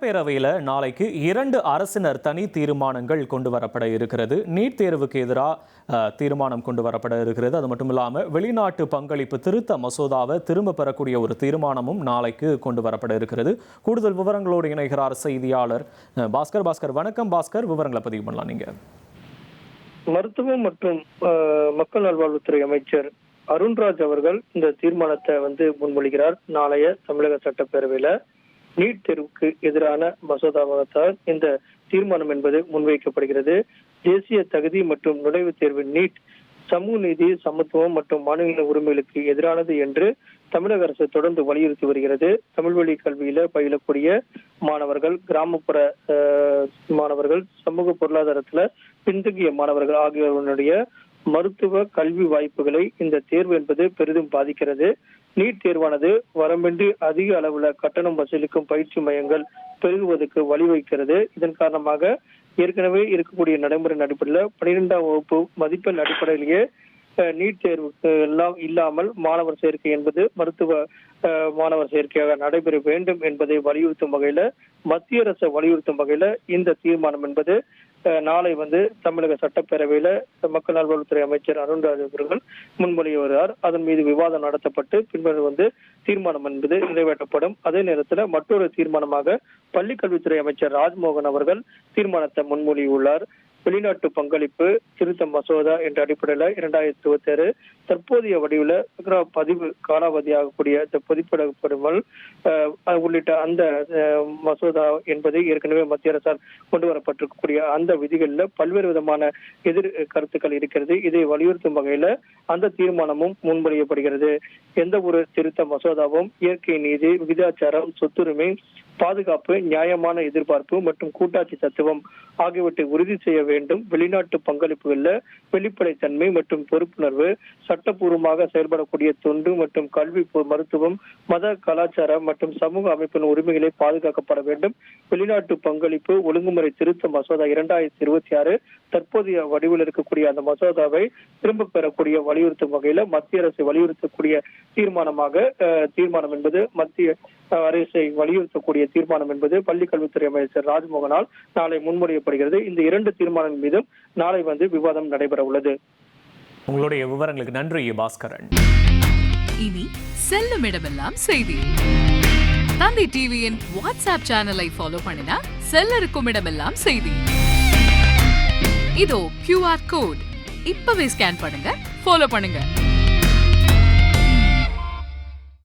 சட்டப்பேரவையில் நாளைக்கு 2 அரசினர் தனி தீர்மானங்கள் கொண்டு வரப்பட இருக்கிறது. நீட் தேர்வுக்கு எதிராக தீர்மானம் கொண்டு வரப்பட இருக்கிறது. அது மட்டும் இல்லாமல் வெளிநாட்டு பங்களிப்பு திருத்த மசோதாவை திரும்ப பெறக்கூடிய ஒரு தீர்மானமும் நாளைக்கு கொண்டு வரப்பட இருக்கிறது. கூடுதல் விவரங்களோடு இணைகிறார் செய்தியாளர் பாஸ்கர். வணக்கம் பாஸ்கர், விவரங்களை பதிவு பண்ணலாம். நீங்க மருத்துவம் மற்றும் மக்கள் நல்வாழ்வுத்துறை அமைச்சர் அருண்ராஜ் அவர்கள் இந்த தீர்மானத்தை முன்மொழிகிறார். நாளைய தமிழக சட்டப்பேரவையில நீட் தேர்வுக்கு எதிரான மசோதாவாகத்தான் இந்த தீர்மானம் என்பது முன்வைக்கப்படுகிறது. தேசிய தகுதி மற்றும் நுழைவுத் தேர்வு நீட் சமூக நீதி, சமத்துவம் மற்றும் மாநில உரிமைகளுக்கு எதிரானது என்று தமிழக அரசு தொடர்ந்து வலியுறுத்தி வருகிறது. தமிழ் வழி கல்வியில பயிலக்கூடிய மாணவர்கள், கிராமப்புற மாணவர்கள், சமூக பொருளாதாரத்துல பின்தங்கிய மாணவர்கள் ஆகியோருடைய மருத்துவ கல்வி வாய்ப்புகளை இந்த தேர்வு என்பது பெரிதும் பாதிக்கிறது. நீட் தேர்வானது வரம்பின்றி அதிக அளவுல கட்டணம் வசூலிக்கும் பயிற்சி மையங்கள் பெருகுவதற்கு வழிவகுக்கிறது. இதன் காரணமாக ஏற்கனவே இருக்கக்கூடிய நடைமுறை அடிப்படையில் 12ஆம் வகுப்பு மதிப்பெண் அடிப்படையிலேயே நீட் தேர்வுக்கு எல்லாம் இல்லாமல் மாணவர் சேர்க்கை என்பது மருத்துவ மாணவர் சேர்க்கையாக நடைபெற வேண்டும் என்பதை வலியுறுத்தும் வகையில, மத்திய அரசு வலியுறுத்தும் வகையில இந்த தீர்மானம் என்பது நாளை தமிழக சட்டப்பேரவையில மக்கள் நல்வாழ்வுத்துறை அமைச்சர் அருண்ராஜ் அவர்கள் முன்மொழிய வருகிறார். அதன் மீது விவாதம் நடத்தப்பட்டு பின்னர் தீர்மானம் என்பது நிறைவேற்றப்படும். அதே நேரத்தில் மற்றொரு தீர்மானமாக பள்ளிக்கல்வித்துறை அமைச்சர் ராஜ்மோகன் அவர்கள் தீர்மானத்தை முன்மொழியுள்ளார். வெளிநாட்டு பங்களிப்பு திருத்த மசோதா என்ற அடிப்படையில 2026 தற்போதைய வடிவில் பதிவு காலாவதியாகக்கூடிய பதிப்பிடப்படுமல் உள்ளிட்ட அந்த மசோதா என்பது ஏற்கனவே மத்திய அரசால் கொண்டு வரப்பட்டிருக்கக்கூடிய அந்த விதிகளில் பல்வேறு விதமான எதிர் கருத்துக்கள் இருக்கிறது. இதை வலியுறுத்தும் வகையில அந்த தீர்மானமும் முன்மொழியப்படுகிறது. எந்த ஒரு திருத்த மசோதாவும் இயற்கை நீதி, விகிதாச்சாரம், சொத்துரிமை, பாதுகாப்பு, நியாயமான எதிர்பார்ப்பு மற்றும் கூட்டாட்சி தத்துவம் ஆகியவற்றை உறுதி செய்ய வேண்டும். வெளிநாட்டு பங்களிப்புகள்ல வெளிப்படைத்தன்மை மற்றும் பொறுப்புணர்வு, சட்டப்பூர்வமாக செயல்படக்கூடிய தொண்டு மற்றும் கல்வி, மருத்துவம், மத, கலாச்சாரம் மற்றும் சமூக அமைப்பின் உரிமைகளை பாதுகாக்கப்பட வேண்டும். வெளிநாட்டு பங்களிப்பு ஒழுங்குமுறை திருத்த மசோதா 2026 தற்போதைய வடிவில் இருக்கக்கூடிய அந்த மசோதாவை திரும்ப பெறக்கூடிய வலியுறுத்தும் வகையில மத்திய அரசு வலியுறுத்தக்கூடிய தீர்மானம் என்பது மத்திய அரசை வலியுறுத்தக்கூடிய தீர்மானம் என்பது பள்ளிக்கல்வித்துறை அமைச்சர் ராஜ்மோகனால் நாளை முன்மொழியப்படுகிறது. இந்த 2 தீர்மானம் மீதும் நாளை விவாதம் நடைபெற உள்ளது. உங்களுடைய விவரங்களுக்கு நன்றி பாஸ்கரன். இனி செல்லும் இடமெல்லாம் செய்தி. தந்தை டிவியின் வாட்ஸ்அப் சேனலை ஃபாலோ பண்ணினா செல்ல இருக்கும் இடமெல்லாம் செய்தி. இதோ QR கோட் இப்பவே ஸ்கேன் பண்ணுங்க, ஃபாலோ பண்ணுங்க.